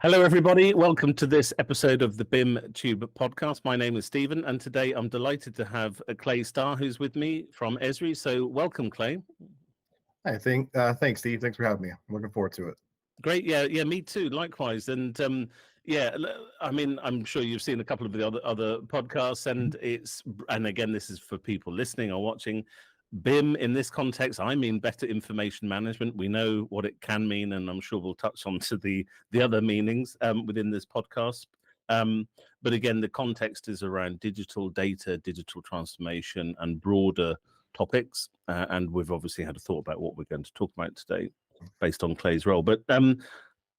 Hello, everybody. Welcome to this episode of the BimTube podcast. My name is Stephen, and today I'm delighted to have Clay Starr, who's with me from Esri. So welcome, Clay. Thanks, Steve. Thanks for having me. I'm looking forward to it. Great. Yeah, me too. Likewise. And I mean, I'm sure you've seen a couple of the other podcasts, and again, this is for people listening or watching. BIM in this context, I mean better information management. We know what it can mean, and I'm sure we'll touch on to the other meanings within this podcast. But again, the context is around digital data, digital transformation, and broader topics. And we've obviously had a thought about what we're going to talk about today based on Clay's role. But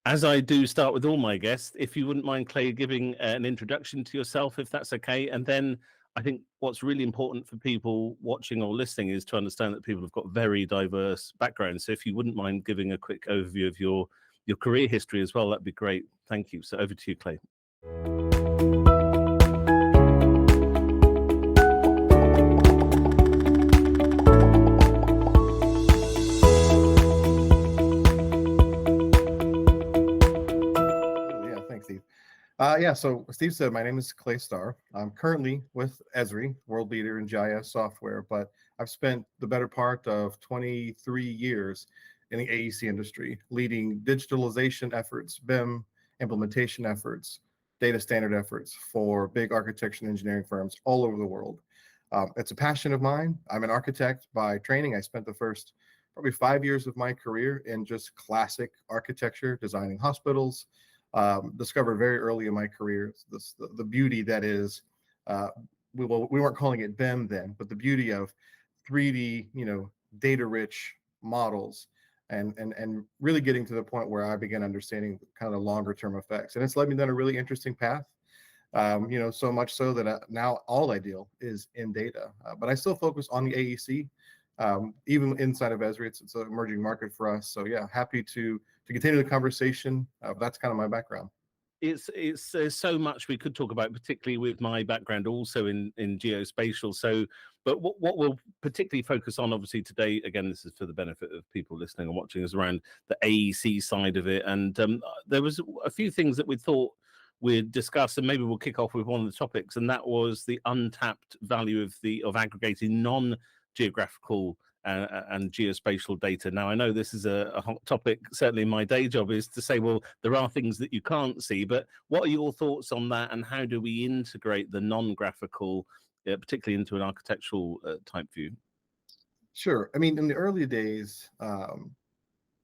as I do start with all my guests, if you wouldn't mind, Clay, giving an introduction to yourself, if that's okay. And then I think what's really important for people watching or listening is to understand that people have got very diverse backgrounds. So if you wouldn't mind giving a quick overview of your career history as well, that'd be great. Thank you. So over to you, Clay. So Steve said, my name is Clay Starr. I'm currently with Esri, world leader in GIS software, but I've spent the better part of 23 years in the AEC industry, leading digitalization efforts, BIM implementation efforts, data standard efforts for big architecture and engineering firms all over the world. It's a passion of mine. I'm an architect by training. I spent the first probably 5 years of my career in just classic architecture, designing hospitals. Discovered very early in my career the beauty that is, we weren't calling it BIM then, but the beauty of 3D, data-rich models, and really getting to the point where I began understanding kind of the longer-term effects, and it's led me down a really interesting path. So much so that now all I deal is in data, but I still focus on the AEC. Even inside of Esri, it's an emerging market for us. So yeah, happy to continue the conversation. That's kind of my background. It's so much we could talk about, particularly with my background also in geospatial. So, but what we'll particularly focus on, obviously today, again, this is for the benefit of people listening and watching, is around the AEC side of it. And there was a few things that we thought we'd discuss, and maybe we'll kick off with one of the topics, and that was the untapped value of aggregating non-geographical and geospatial data. Now, I know this is a hot topic. Certainly my day job is to say, well, there are things that you can't see, but what are your thoughts on that, and how do we integrate the non-graphical, particularly into an architectural type view? Sure. I mean, in the early days, in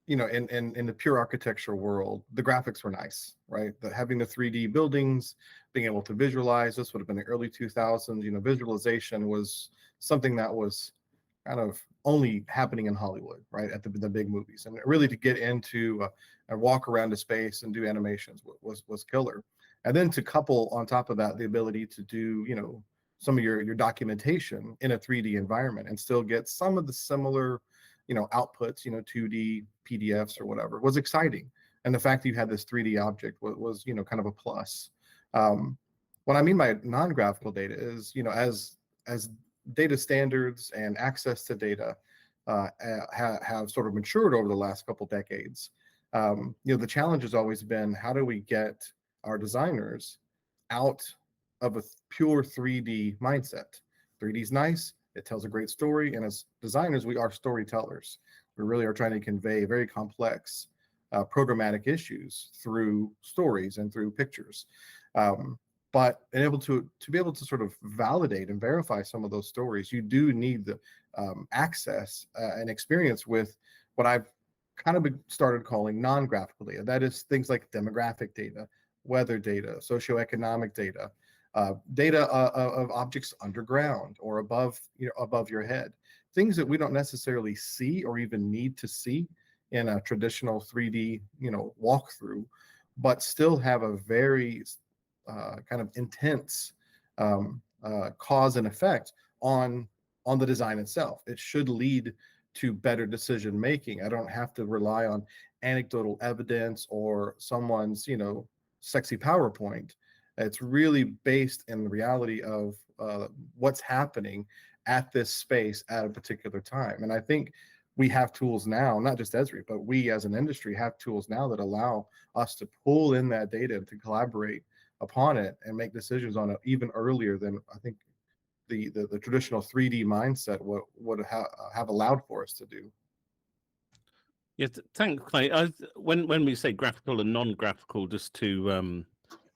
the pure architecture world, the graphics were nice, right? Having the 3D buildings, being able to visualize, this would have been the early 2000s. Visualization was something that was kind of only happening in Hollywood, right, at the big movies, and really to get into and walk around the space and do animations was killer. And then to couple on top of that the ability to do some of your documentation in a 3D environment and still get some of the similar outputs, 2D PDFs or whatever, was exciting. And the fact that you had this 3D object was kind of a plus. What I mean by non-graphical data is, as data standards and access to data have sort of matured over the last couple decades. The challenge has always been, how do we get our designers out of a pure 3D mindset? 3D is nice, it tells a great story, and as designers, we are storytellers. We really are trying to convey very complex programmatic issues through stories and through pictures. But to be able to sort of validate and verify some of those stories, you do need the access and experience with what I've kind of started calling non-graphical data. That is things like demographic data, weather data, socioeconomic data, data of objects underground or above your head, things that we don't necessarily see or even need to see in a traditional 3D walkthrough, but still have a very kind of intense cause and effect on the design itself. It should lead to better decision making. I don't have to rely on anecdotal evidence or someone's sexy PowerPoint. It's really based in the reality of what's happening at this space at a particular time. And I think we have tools now, not just Esri, but we as an industry have tools now that allow us to pull in that data, to collaborate upon it and make decisions on it even earlier than I think the traditional 3D mindset would have allowed for us to do. Yes, thanks, Clay. When we say graphical and non-graphical, just to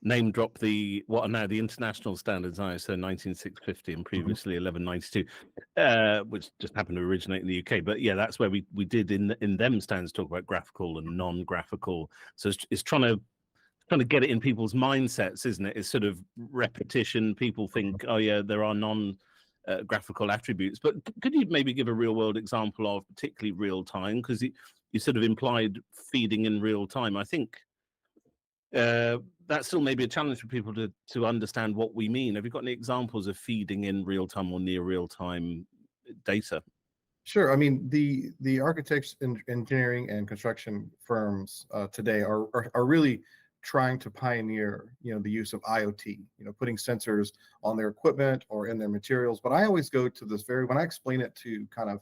name drop what are now the international standards, ISO 19650 and previously 1192, which just happened to originate in the UK. But yeah, that's where we did in them standards talk about graphical and non-graphical. So it's trying to get it in people's mindsets, isn't it? It's sort of repetition. People think, oh yeah, there are graphical attributes, but could you maybe give a real world example of particularly real time? Because you sort of implied feeding in real time. I think that's still maybe a challenge for people to understand what we mean. Have you got any examples of feeding in real time or near real time data? Sure. I mean, the architects, engineering, and construction firms today are really trying to pioneer, the use of IoT, putting sensors on their equipment or in their materials. But I always go to this when I explain it to kind of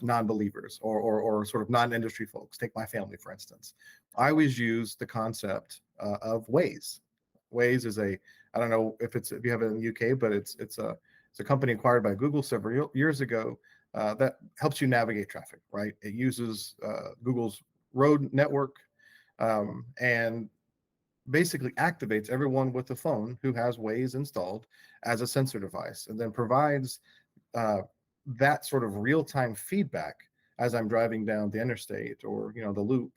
non-believers or sort of non-industry folks, take my family, for instance, I always use the concept of Waze. Waze is I don't know if you have it in the UK, but it's a company acquired by Google several years ago that helps you navigate traffic, right? It uses Google's road network and basically activates everyone with a phone who has Waze installed as a sensor device, and then provides that sort of real-time feedback as I'm driving down the interstate or the loop,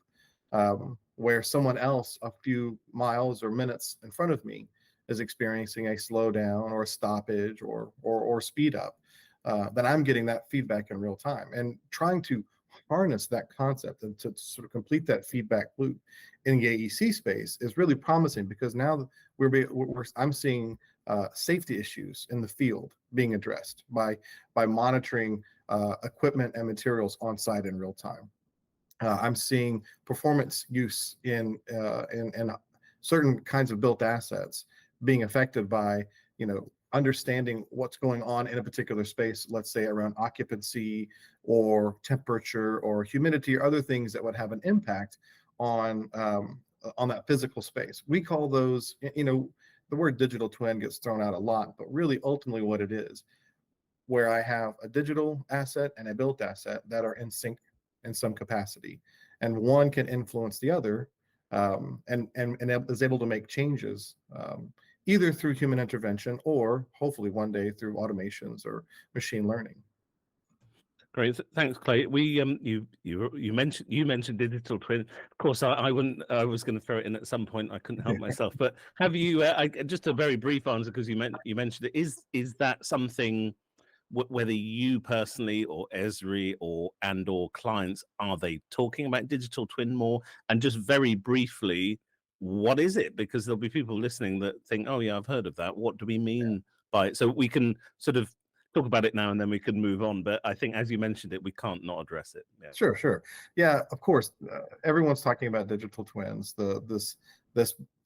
where someone else a few miles or minutes in front of me is experiencing a slowdown or a stoppage or speed up. Then I'm getting that feedback in real time, and trying to harness that concept and to sort of complete that feedback loop in the AEC space is really promising, because now I'm seeing safety issues in the field being addressed by monitoring equipment and materials on site in real time. I'm seeing performance use in certain kinds of built assets being affected by understanding what's going on in a particular space, let's say around occupancy or temperature or humidity or other things that would have an impact on that physical space. We call those, the word digital twin gets thrown out a lot, but really ultimately what it is, where I have a digital asset and a built asset that are in sync in some capacity, and one can influence the other, and is able to make changes, either through human intervention or hopefully one day through automations or machine learning. Great, thanks, Clay. We you mentioned digital twin. Of course, I wouldn't. I was going to throw it in at some point. I couldn't help myself. But have you? Just a very brief answer, because you mentioned it. Is that something? Whether you personally or Esri or clients, are they talking about digital twin more? And just very briefly, what is it? Because there'll be people listening that think, oh yeah, I've heard of that. What do we mean by it? So we can sort of talk about it now and then we can move on. But I think, as you mentioned it, we can't not address it. Yeah. Sure. Yeah, of course. Everyone's talking about digital twins, this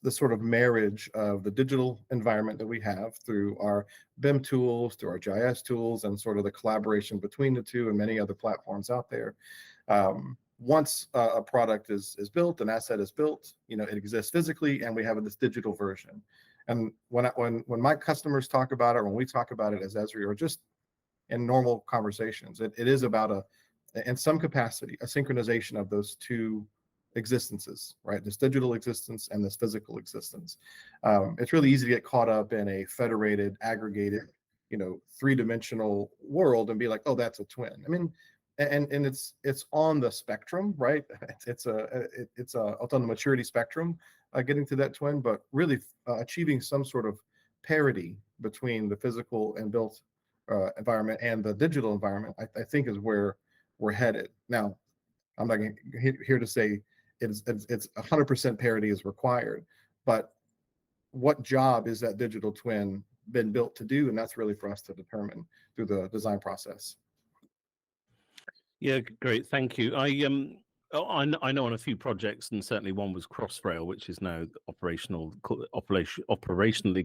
sort of marriage of the digital environment that we have through our BIM tools, through our GIS tools, and sort of the collaboration between the two and many other platforms out there. Once a product is built, an asset is built, it exists physically, and we have this digital version. And when my customers talk about it, when we talk about it as Esri, or just in normal conversations, it is about in some capacity, a synchronization of those two existences, right? This digital existence and this physical existence. It's really easy to get caught up in a federated, aggregated, three-dimensional world and be like, oh, that's a twin. I mean, and it's on the spectrum, right? It's on the maturity spectrum, getting to that twin, but really achieving some sort of parity between the physical and built environment and the digital environment, I think is where we're headed. Now, I'm not here to say it's 100% parity is required, but what job is that digital twin been built to do? And that's really for us to determine through the design process. Yeah, great. Thank you. I know on a few projects, and certainly one was Crossrail, which is now operationally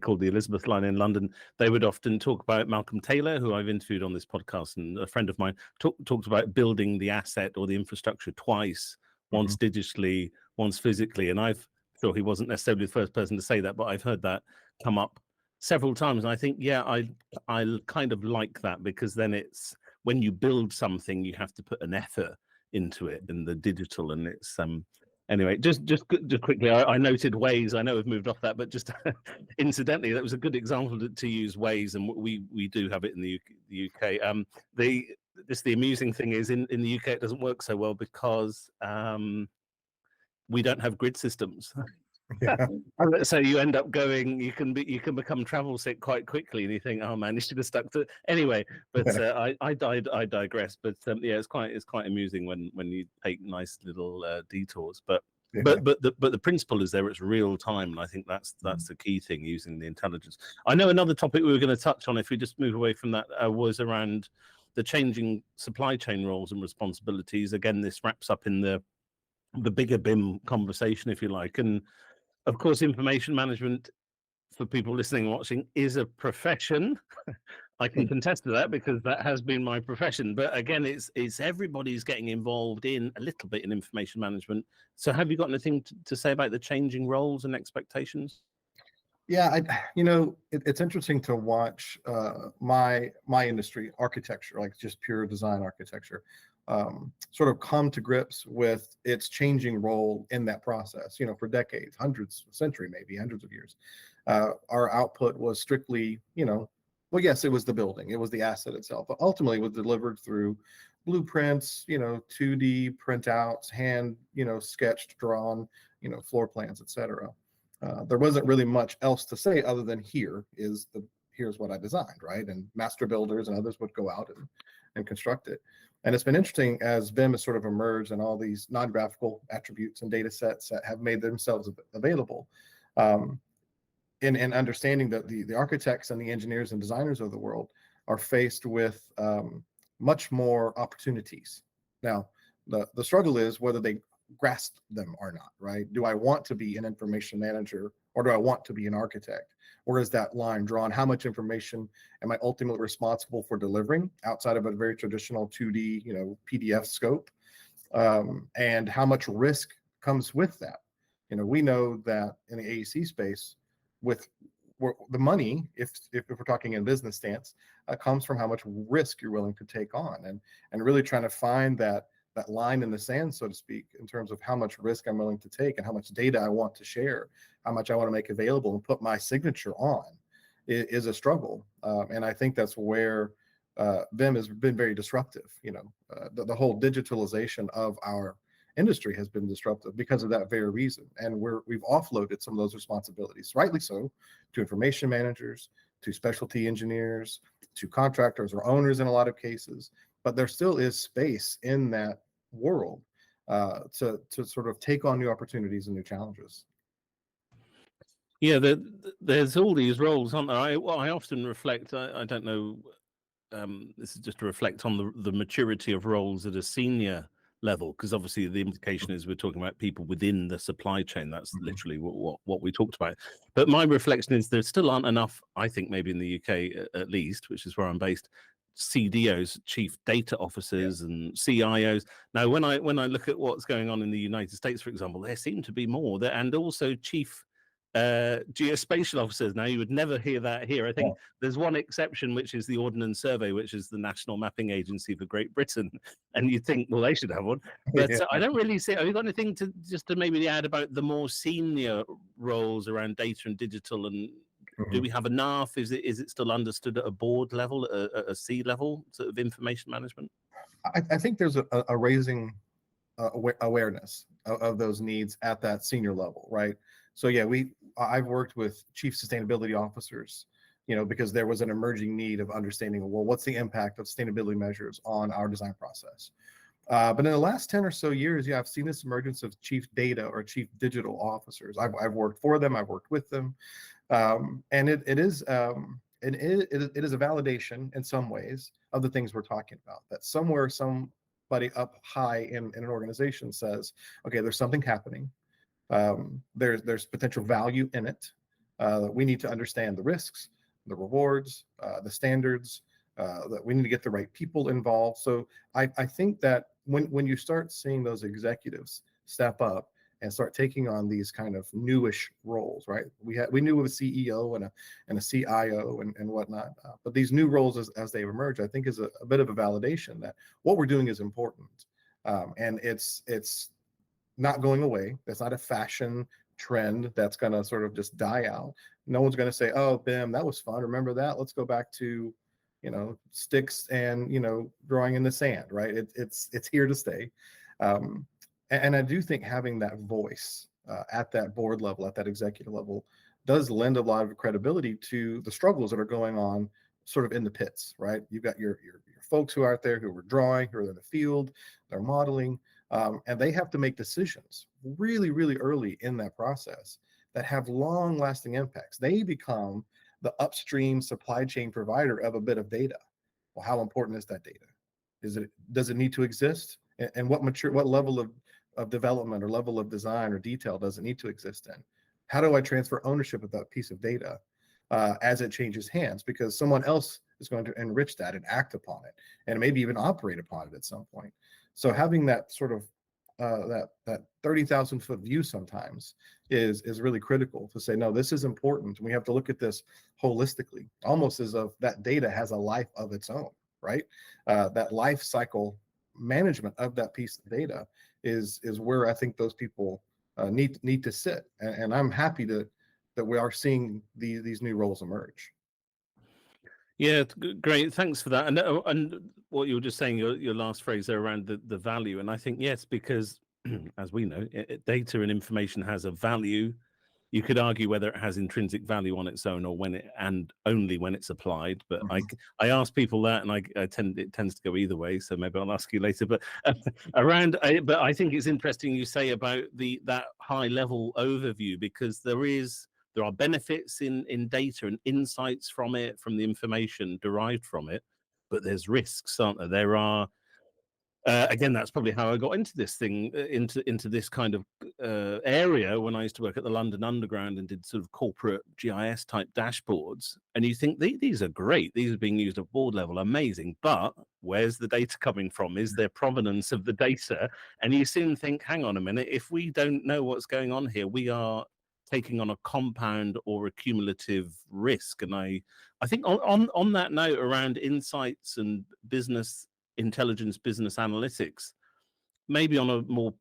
called the Elizabeth Line in London. They would often talk about Malcolm Taylor, who I've interviewed on this podcast, and a friend of mine talked about building the asset or the infrastructure twice, once digitally, once physically. And I've thought he wasn't necessarily the first person to say that, but I've heard that come up several times. And I think, yeah, I kind of like that, because then it's, when you build something, you have to put an effort into it in the digital, and it's anyway, just quickly, I noted Waze. I know we've moved off that, but just incidentally, that was a good example to use Waze, and we do have it in the UK. The amusing thing is, in the UK it doesn't work so well, because we don't have grid systems. Yeah. So you end up going, you can become travel sick quite quickly, and you think, oh man, you should have stuck to anyway. But I digress. But yeah, it's quite amusing when you take nice little detours. But the principle is there. It's real time, and I think that's the key thing, using the intelligence. I know another topic we were going to touch on, if we just move away from that, was around the changing supply chain roles and responsibilities. Again, this wraps up in the bigger BIM conversation, if you like. And of course, information management, for people listening and watching, is a profession. I can contest to that, because that has been my profession. But again, it's everybody's getting involved in a little bit in information management. So have you got anything to say about the changing roles and expectations? Yeah, it's interesting to watch my industry, architecture, like just pure design architecture, sort of come to grips with its changing role in that process. For decades, hundreds, a century, maybe hundreds of years, our output was strictly, well, yes, it was the building, it was the asset itself, but ultimately it was delivered through blueprints, 2D printouts, hand, sketched, drawn, floor plans, etc. There wasn't really much else to say other than here's what I designed, right? And master builders and others would go out and construct it. And it's been interesting as BIM has sort of emerged, and all these non-graphical attributes and data sets that have made themselves available, in understanding that the architects and the engineers and designers of the world are faced with much more opportunities. Now, the struggle is whether they grasp them or not, right? Do I want to be an information manager, or do I want to be an architect? Where is that line drawn? How much information am I ultimately responsible for delivering outside of a very traditional 2D, PDF scope? And how much risk comes with that? We know that in the AEC space, with the money, if we're talking in business stance, comes from how much risk you're willing to take on, and really trying to find that line in the sand, so to speak, in terms of how much risk I'm willing to take and how much data I want to share, how much I want to make available and put my signature on, is a struggle. And I think that's where BIM has been very disruptive. The whole digitalization of our industry has been disruptive because of that very reason. And we've offloaded some of those responsibilities, rightly so, to information managers, to specialty engineers, to contractors or owners in a lot of cases. But there still is space in that world to sort of take on new opportunities and new challenges. Yeah, there's all these roles, aren't there? I often reflect. I don't know. This is just to reflect on the maturity of roles at a senior level, because obviously the implication is we're talking about people within the supply chain. That's literally what we talked about. But my reflection is there still aren't enough, I think, maybe in the UK at least, which is where I'm based, CDOs, chief data officers, and CIOs. Now, when I look at what's going on in the United States, for example, there seem to be more there, and also chief geospatial officers. Now, you would never hear that here. I think there's one exception, which is the Ordnance Survey, which is the national mapping agency for Great Britain, and you think, well, they should have one, but I don't really see. Have you got anything to maybe add about the more senior roles around data and digital, and do we have enough? Is it still understood at a board level, at a C level, sort of information management? I think there's a raising awareness of those needs at that senior level, right? So yeah, I've worked with chief sustainability officers, because there was an emerging need of understanding, well, what's the impact of sustainability measures on our design process? But in the last 10 or so years, I've seen this emergence of chief data or chief digital officers. I've worked for them, I've worked with them, and it is a validation in some ways of the things we're talking about. That somewhere, some somebody up high in an organization says, okay, there's something happening. There's potential value in it. We need to understand the risks, the rewards, the standards, that we need to get the right people involved. So I think that when you start seeing those executives step up and start taking on these kind of newish roles, right? We knew of a CEO and a CIO and whatnot, but these new roles as they emerge, I think is a bit of a validation that what we're doing is important, and it's not going away. That's not a fashion trend that's going to sort of just die out. No one's going to say, "Oh, BIM, that was fun. Remember that? Let's go back to, sticks and drawing in the sand." Right? It's here to stay. Um, and I do think having that voice at that board level, at that executive level, does lend a lot of credibility to the struggles that are going on, sort of in the pits. Right? You've got your folks who are out there who are drawing, who are in the field, they're modeling, and they have to make decisions really, really early in that process that have long lasting impacts. They become the upstream supply chain provider of a bit of data. Well, how important is that data? Does it need to exist? And what level of development or level of design or detail does it need to exist in? How do I transfer ownership of that piece of data as it changes hands? Because someone else is going to enrich that and act upon it, and maybe even operate upon it at some point. So having that sort of that 30,000-foot view sometimes is really critical to say, no, this is important. We have to look at this holistically, almost as if that data has a life of its own, right? That life cycle management of that piece of data is where I think those people need to sit. And I'm happy that we are seeing these new roles emerge. Yeah, great. Thanks for that. And what you were just saying, your last phrase there around the value, and I think yes, because as we know, data and information has a value. You could argue whether it has intrinsic value on its own or and only when it's applied. But Mhm. I ask people that, and it tends to go either way. So maybe I'll ask you later. But but I think it's interesting you say about that high level overview, because there are benefits in data and insights from it, from the information derived from it, but there's risks, aren't there? There are again, that's probably how I got into this thing, into this kind of area when I used to work at the London Underground and did sort of corporate GIS type dashboards. And you think these are great; these are being used at board level, amazing. But where's the data coming from? Is there provenance of the data? And you soon think, hang on a minute, if we don't know what's going on here, we are taking on a compound or a cumulative risk. And I think on that note around insights and business intelligence, business analytics, maybe on a more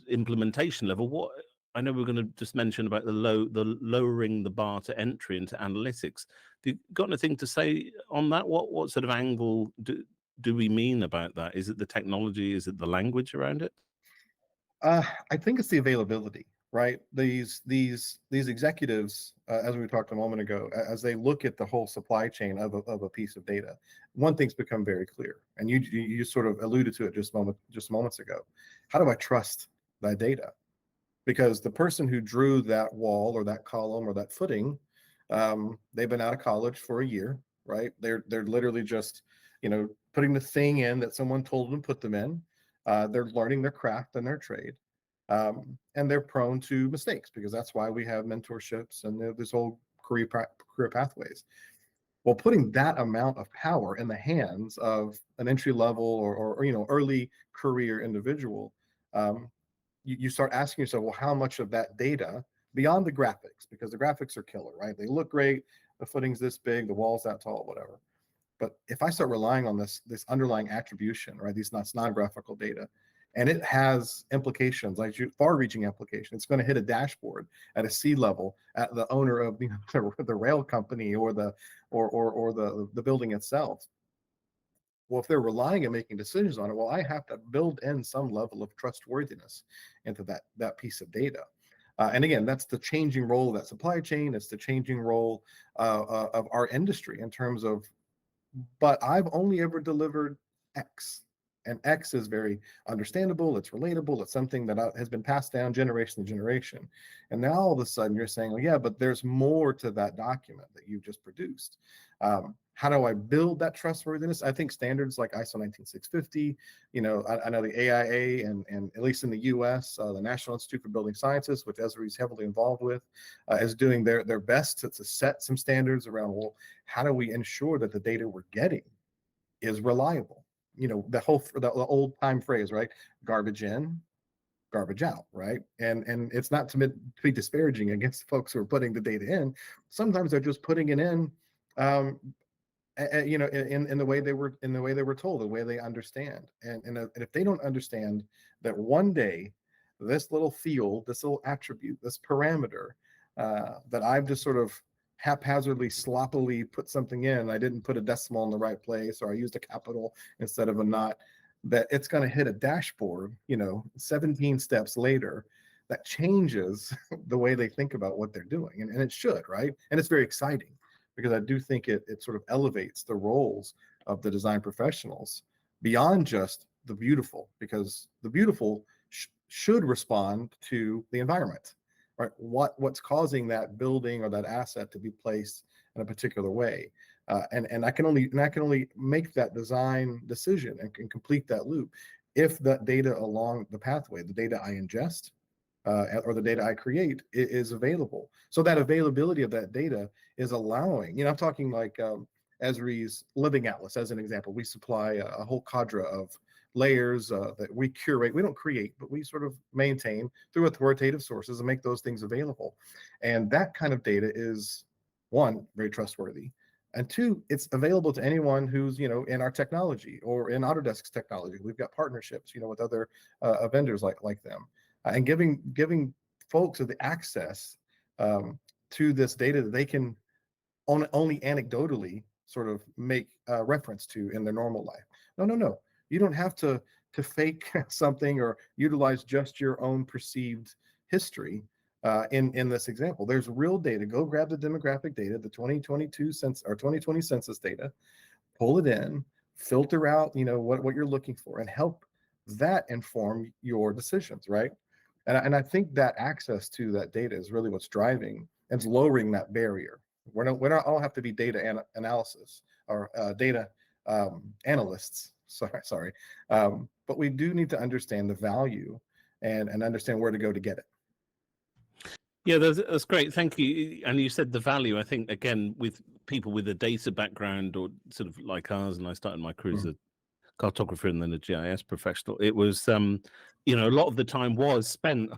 implementation level, what I know we're going to just mention about the lowering the bar to entry into analytics. Do you got anything to say on that? What sort of angle do we mean about that? Is it the technology? Is it the language around it? I think it's the availability, right? These executives, as we talked a moment ago, as they look at the whole supply chain of a piece of data, one thing's become very clear, and you sort of alluded to it just moments ago. How do I trust that data? Because the person who drew that wall or that column or that footing, they've been out of college for a year, right? They're literally just, putting the thing in that someone told them to put them in. They're learning their craft and their trade, and they're prone to mistakes because that's why we have mentorships and this whole career pathways. Well, putting that amount of power in the hands of an entry level or early career individual, um, you start asking yourself, well, how much of that data beyond the graphics, because the graphics are killer, right? They look great, the footing's this big, the wall's that tall, whatever. But if I start relying on this underlying attribution, right, these non-graphical data, and it has implications, like far-reaching implications, it's going to hit a dashboard at a sea level at the owner of the rail company or the building itself. Well, if they're relying and making decisions on it, well, I have to build in some level of trustworthiness into that piece of data. And again, that's the changing role of that supply chain. It's the changing role of our industry in terms of, but I've only ever delivered X. And X is very understandable, it's relatable, it's something that has been passed down generation to generation. And now all of a sudden you're saying, well, yeah, but there's more to that document that you just produced. How do I build that trustworthiness? I think standards like ISO 19650, I know the AIA and at least in the US, the National Institute for Building Sciences, which Esri is heavily involved with, is doing their best to set some standards around, well, how do we ensure that the data we're getting is reliable? The old time phrase, right? Garbage in, garbage out, right? And it's not to be disparaging against folks who are putting the data in. Sometimes they're just putting it in, in the way they were told, the way they understand. And if they don't understand that one day this little field, this little attribute, this parameter that I've just sort of haphazardly, sloppily put something in, I didn't put a decimal in the right place, or I used a capital instead of a not, that it's going to hit a dashboard, 17 steps later, that changes the way they think about what they're doing. And it should, right? And it's very exciting, because I do think it sort of elevates the roles of the design professionals beyond just the beautiful, because the beautiful should respond to the environment, right? What's causing that building or that asset to be placed in a particular way, and I can only make that design decision and complete that loop if that data along the pathway, the data I ingest, or the data I create, is available. So that availability of that data is allowing, I'm talking like Esri's Living Atlas as an example. We supply a whole cadre of layers that we curate. We don't create, but we sort of maintain through authoritative sources and make those things available. And that kind of data is, one, very trustworthy. And two, it's available to anyone who's, in our technology or in Autodesk's technology. We've got partnerships, with other vendors like them. And giving folks the access to this data that they can only anecdotally sort of make reference to in their normal life. No. You don't have to fake something or utilize just your own perceived history in this example. There's real data. Go grab the demographic data, the 2022 census or 2020 census data, pull it in, filter out, what you're looking for, and help that inform your decisions, right? And I think that access to that data is really what's driving and it's lowering that barrier. We don't all have to be data analysis or data analysts. Sorry, but we do need to understand the value and understand where to go to get it. Yeah, that's great. Thank you. And you said the value. I think, again, with people with a data background or sort of like ours, and I started my career as a cartographer and then a GIS professional, it was, a lot of the time was spent,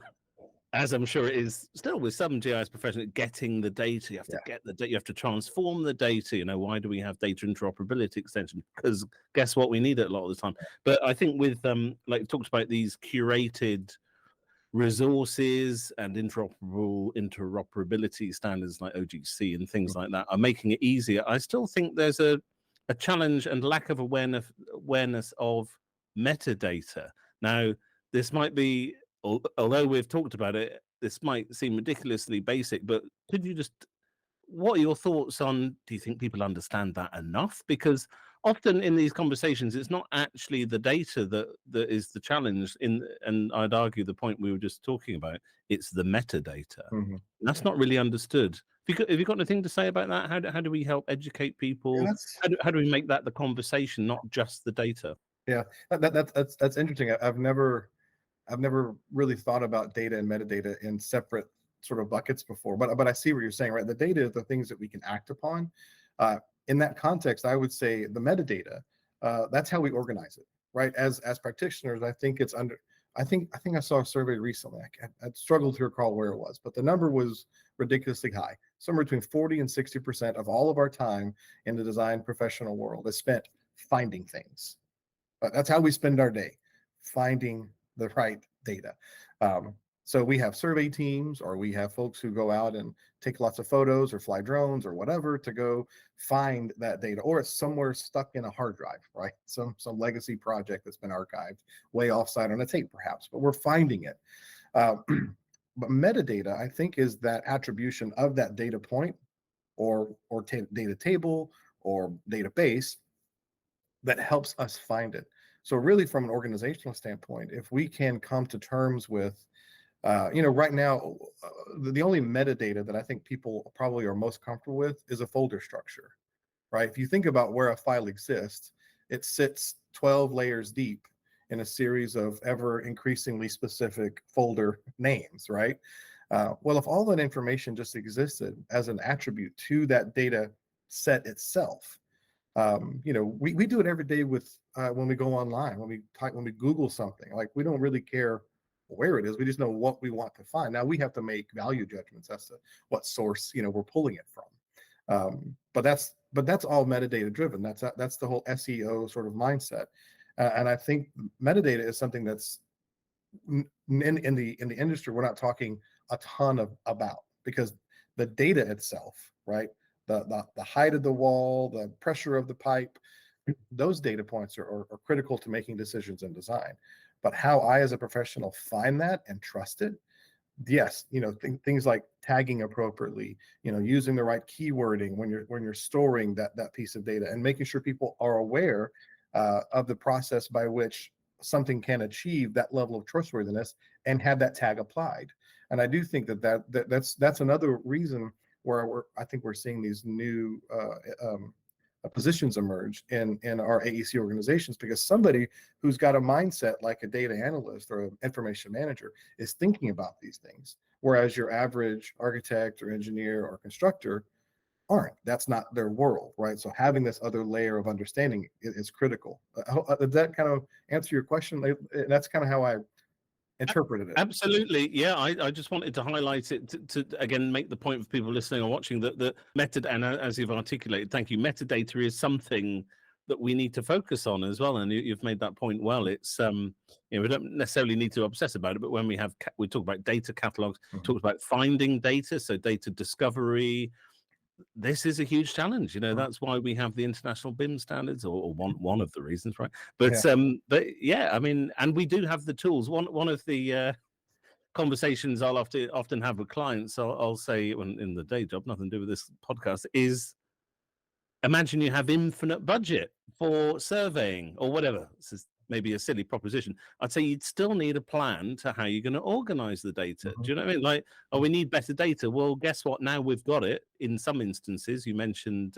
as I'm sure it is still with some GIS professionals, getting the data. You have to get the data, you have to transform the data. Why do we have data interoperability extension? Because guess what? We need it a lot of the time. But I think with, like you talked about, these curated resources and interoperability standards like OGC and things like that are making it easier. I still think there's a challenge and lack of awareness of metadata. Now, this might be, although we've talked about it, this might seem ridiculously basic, but could you just, what are your thoughts on, do you think people understand that enough? Because often in these conversations, it's not actually the data that is the challenge, and I'd argue the point we were just talking about, it's the metadata. That's not really understood. Have you got anything to say about that? How do we help educate people? Yeah, How do we make that the conversation, not just the data? Yeah, that's interesting. I've never really thought about data and metadata in separate sort of buckets before, but I see what you're saying, right? The data is the things that we can act upon. In that context, I would say the metadata, that's how we organize it, right? As practitioners, I think it's under. I think I saw a survey recently. I struggled to recall where it was, but the number was ridiculously high. Somewhere between 40 and 60% of all of our time in the design professional world is spent finding things. That's how we spend our day, finding the right data. So we have survey teams, or we have folks who go out and take lots of photos or fly drones or whatever to go find that data, or it's somewhere stuck in a hard drive, right? Some legacy project that's been archived way offsite on a tape, perhaps, but we're finding it. But metadata, I think, is that attribution of that data point or data table or database that helps us find it. So really, from an organizational standpoint, if we can come to terms with, right now, the only metadata that I think people probably are most comfortable with is a folder structure, right? If you think about where a file exists, it sits 12 layers deep in a series of ever increasingly specific folder names, right? Well, if all that information just existed as an attribute to that data set itself, we do it every day with when we go online, when we Google something, like we don't really care where it is. We just know what we want to find. Now we have to make value judgments as to what source we're pulling it from. But that's all metadata driven. That's the whole SEO sort of mindset, and I think metadata is something that's in the industry we're not talking a ton about, because the data itself, right? The height of the wall, the pressure of the pipe, those data points are critical to making decisions in design. But how I as a professional find that and trust it, yes, things like tagging appropriately, using the right keywording when you're storing that piece of data, and making sure people are aware of the process by which something can achieve that level of trustworthiness and have that tag applied. And I do think that's another reason where I think we're seeing these new positions emerge in our AEC organizations, because somebody who's got a mindset like a data analyst or an information manager is thinking about these things, whereas your average architect or engineer or constructor aren't. That's not their world, right? So having this other layer of understanding is critical. Did that kind of answer your question? That's kind of how I interpreted it. Absolutely. Yeah, I just wanted to highlight it to again make the point for people listening or watching that metadata, and as you've articulated, thank you, metadata is something that we need to focus on as well, and you've made that point well. It's we don't necessarily need to obsess about it, but when we talk about data catalogs, talk about finding data, so data discovery, this is a huge challenge. That's why we have the international BIM standards, or one of the reasons, right? But yeah, I mean, and we do have the tools. One of the conversations I'll often have with clients, I'll say when in the day job, nothing to do with this podcast, is imagine you have infinite budget for surveying or whatever. This is maybe a silly proposition. I'd say you'd still need a plan to how you're going to organize the data. Do you know what I mean? Like, oh, we need better data. Well, guess what? Now we've got it. In some instances, you mentioned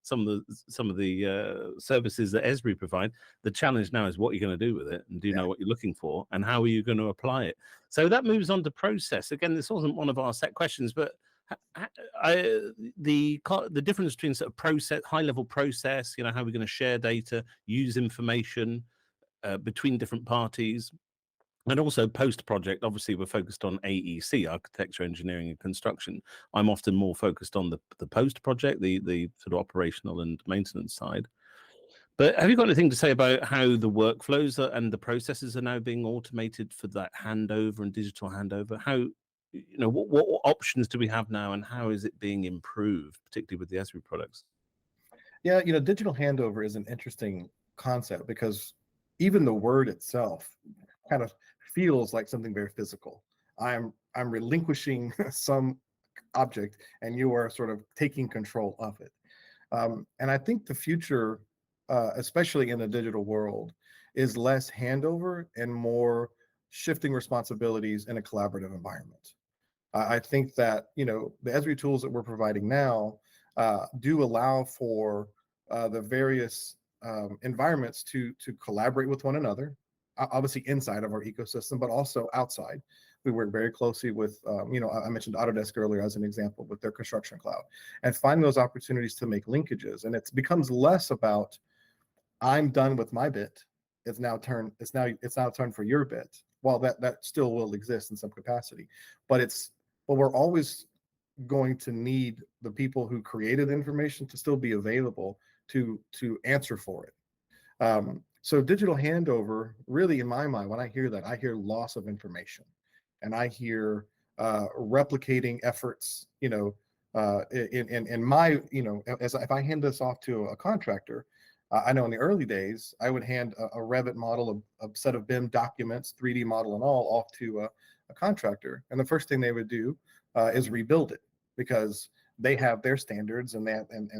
some of the services that Esri provide. The challenge now is what you're going to do with it, and do you know what you're looking for, and how are you going to apply it? So that moves on to process. Again, this wasn't one of our set questions, but the difference between sort of process, high level process, how we're going to share data, use information between different parties, and also post project. Obviously, we're focused on AEC, architecture, engineering, and construction. I'm often more focused on the post project, the sort of operational and maintenance side. But have you got anything to say about how the workflows and the processes are now being automated for that handover and digital handover? How, what options do we have now, and how is it being improved, particularly with the Esri products? Yeah, digital handover is an interesting concept, because even the word itself kind of feels like something very physical. I'm relinquishing some object, and you are sort of taking control of it. And I think the future, especially in the digital world, is less handover and more shifting responsibilities in a collaborative environment. I think that the Esri tools that we're providing now do allow for the various environments to collaborate with one another, obviously inside of our ecosystem, but also outside. We work very closely with, I mentioned Autodesk earlier as an example with their construction cloud, and finding those opportunities to make linkages. And it becomes less about I'm done with my bit. It's now turn for your bit. While that still will exist in some capacity, but we're always going to need the people who created the information to still be available to answer for it. So digital handover, really, in my mind, when I hear that, I hear loss of information, and I hear replicating efforts. In my, if I hand this off to a contractor, I know in the early days, I would hand a Revit model, a set of BIM documents, 3D model and all, off to a contractor. And the first thing they would do is rebuild it, because they have their standards and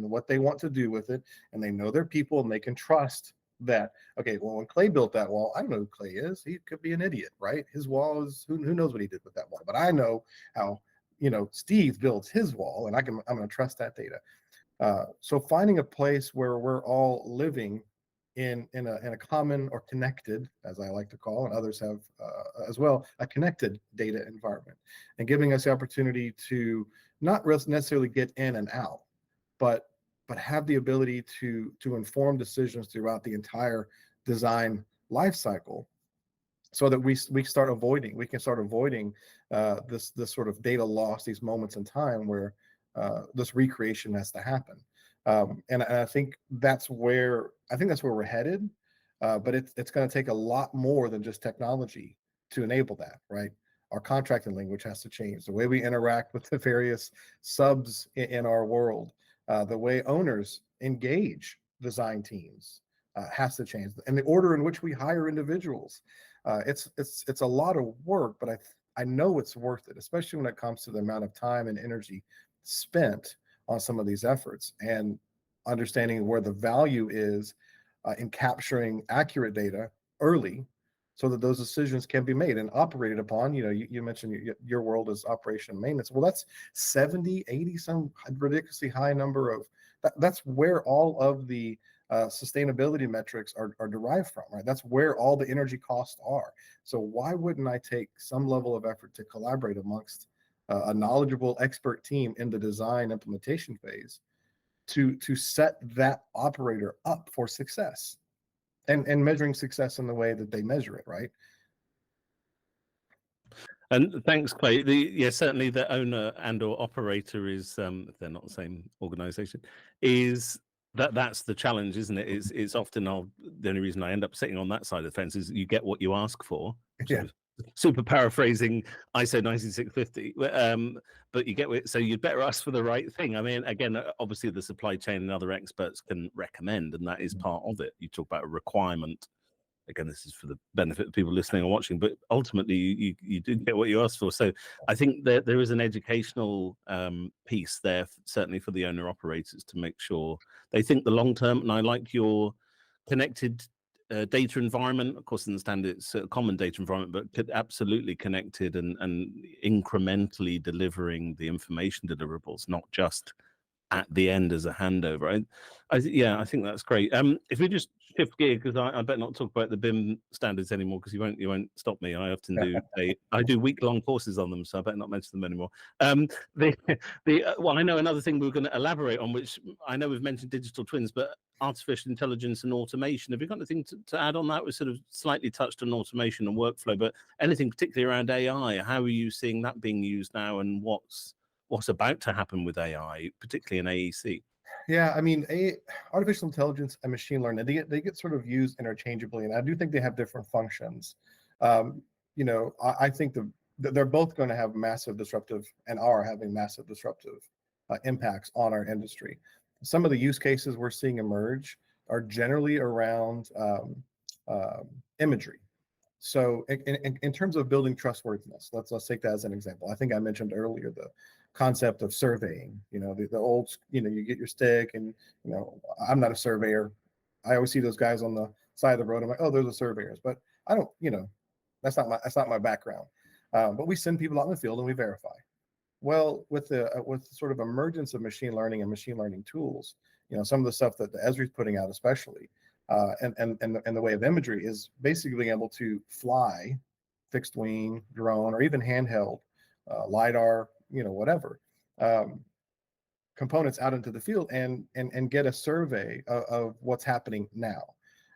what they want to do with it, and they know their people, and they can trust that, okay, well, when Clay built that wall, I don't know who Clay is. He could be an idiot, right? His wall is, who knows what he did with that wall, but I know how, Steve builds his wall, and I'm going to trust that data. So finding a place where we're all living in a common or connected, as I like to call, and others have as well, a connected data environment, and giving us the opportunity to not necessarily get in and out, but have the ability to inform decisions throughout the entire design life cycle, so that we can start avoiding this sort of data loss, these moments in time where this recreation has to happen. And I think that's where we're headed. But it's going to take a lot more than just technology to enable that, right? Our contracting language has to change. The way we interact with the various subs in our world, the way owners engage design teams has to change, and the order in which we hire individuals. It's a lot of work, but I know it's worth it, especially when it comes to the amount of time and energy spent on some of these efforts, and understanding where the value is in capturing accurate data early, so that those decisions can be made and operated upon. You mentioned your world is operation and maintenance. Well, that's 70, 80, some ridiculously high number of that's where all of the sustainability metrics are derived from, right? That's where all the energy costs are. So why wouldn't I take some level of effort to collaborate amongst a knowledgeable expert team in the design implementation phase to set that operator up for success, and measuring success in the way that they measure it, right? And thanks, Clay. Certainly the owner and or operator is, if they're not the same organization, is that's the challenge, isn't it? It's often the only reason I end up sitting on that side of the fence is you get what you ask for. Yeah. Super paraphrasing ISO 19650, but you get it. So you'd better ask for the right thing. I mean, again, obviously the supply chain and other experts can recommend, and that is part of it. You talk about a requirement. Again, this is for the benefit of people listening or watching, but ultimately you do get what you asked for. So I think that there is an educational piece there, certainly for the owner operators, to make sure they think the long term. And I like your connected data environment. Of course, understand it's a common data environment, but absolutely connected and incrementally delivering the information deliverables, not just at the end as a handover. I think that's great. If we just shift gear, because I better not talk about the BIM standards anymore, because you won't stop me. I often do I do week-long courses on them, so I better not mention them anymore. Well, I know another thing we're going to elaborate on, which I know we've mentioned digital twins, but artificial intelligence and automation. Have you got anything to add on that? We sort of slightly touched on automation and workflow, but anything particularly around AI? How are you seeing that being used now, and what's about to happen with AI, particularly in AEC? Yeah, I mean, artificial intelligence and machine learning, they get sort of used interchangeably, and I do think they have different functions. I think they're both going to have massive disruptive, and are having massive disruptive impacts on our industry. Some of the use cases we're seeing emerge are generally around imagery. So in terms of building trustworthiness, let's take that as an example. I think I mentioned earlier the concept of surveying. The old, you get your stick, and I'm not a surveyor. I always see those guys on the side of the road. I'm like, oh, those are surveyors, but I don't, that's not my background. But we send people out in the field and we verify. Well, with the sort of emergence of machine learning and machine learning tools, some of the stuff that the Esri is putting out, especially, and the way of imagery, is basically being able to fly fixed wing, drone, or even handheld LiDAR, whatever components out into the field, and get a survey of what's happening now,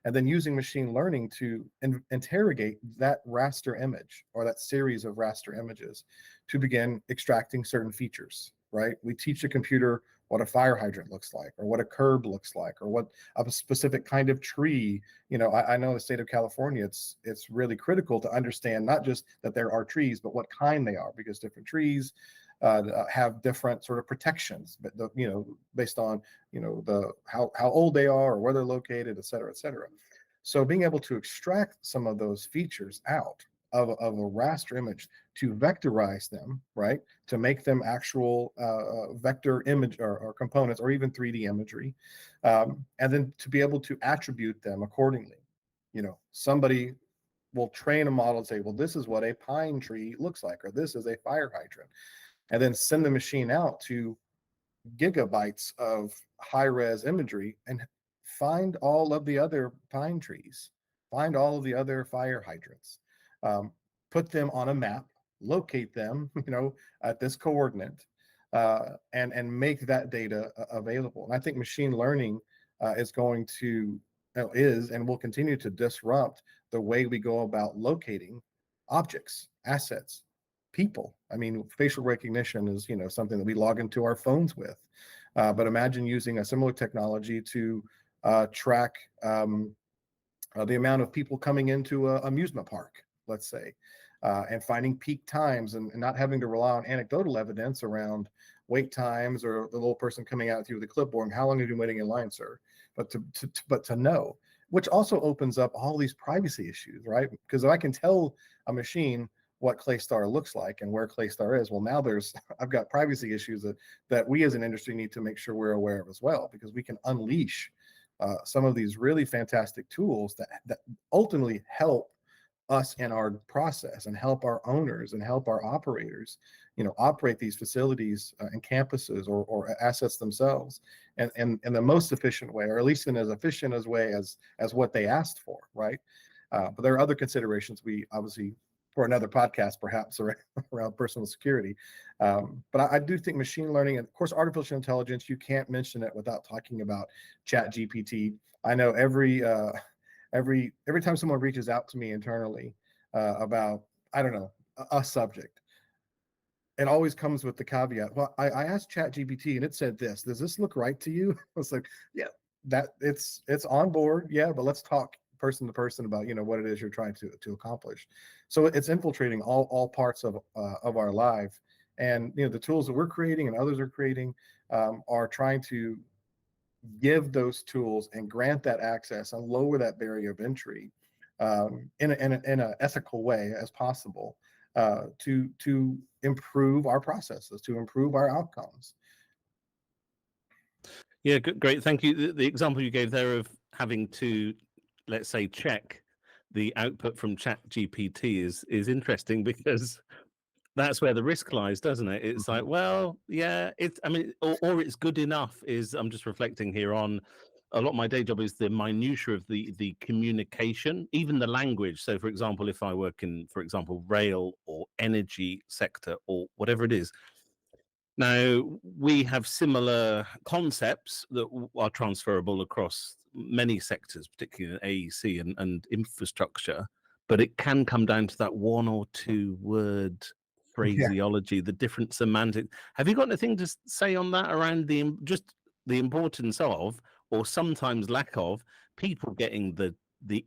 and then using machine learning to interrogate that raster image, or that series of raster images, to begin extracting certain features, right? We teach a computer what a fire hydrant looks like, or what a curb looks like, or what a specific kind of tree. I know in the state of California, it's really critical to understand not just that there are trees, but what kind they are, because different trees have different sort of protections, but based on how old they are, or where they're located, et cetera, et cetera. So being able to extract some of those features out of a raster image to vectorize them, right? To make them actual vector image or components or even 3D imagery. And then to be able to attribute them accordingly. Somebody will train a model and say, well, this is what a pine tree looks like, or this is a fire hydrant, and then send the machine out to gigabytes of high res imagery and find all of the other pine trees, find all of the other fire hydrants, um, put them on a map, locate them, at this coordinate, and make that data available. And I think machine learning is going to is and will continue to disrupt the way we go about locating objects, assets, people. I mean, facial recognition is something that we log into our phones with, but imagine using a similar technology to track the amount of people coming into an amusement park, let's say, and finding peak times and not having to rely on anecdotal evidence around wait times or the little person coming out through the clipboard and how long have you been waiting in line, sir? But to know, which also opens up all these privacy issues, right? Because if I can tell a machine what Clay Starr looks like and where Clay Starr is, well, now I've got privacy issues that we as an industry need to make sure we're aware of as well, because we can unleash some of these really fantastic tools that ultimately help us in our process and help our owners and help our operators, operate these facilities and campuses or assets themselves and in the most efficient way, or at least in as efficient as way as what they asked for, right? But there are other considerations we obviously for another podcast perhaps around personal security. But I do think machine learning and of course artificial intelligence, you can't mention it without talking about Chat GPT. I know every time someone reaches out to me internally about, I don't know, a subject, it always comes with the caveat, well, I asked Chat GPT and it said this, does this look right to you? I was like, yeah, that it's on board, yeah, but let's talk person to person about what it is you're trying to accomplish. So it's infiltrating all parts of our life, and the tools that we're creating and others are creating are trying to give those tools and grant that access and lower that barrier of entry in an ethical way as possible, to improve our processes, to improve our outcomes. Yeah, great. Thank you. The example you gave there of having to, let's say, check the output from Chat GPT is interesting, because that's where the risk lies, doesn't it? It's like, well, yeah, I mean, or it's good enough is, I'm just reflecting here on a lot of my day job is the minutiae of the communication, even the language. So for example, if I work in, for example, rail or energy sector or whatever it is, now we have similar concepts that are transferable across many sectors, particularly in AEC and infrastructure, but it can come down to that one or two word phraseology, the different semantics. Have you got anything to say on that around just the importance of, or sometimes lack of, people getting the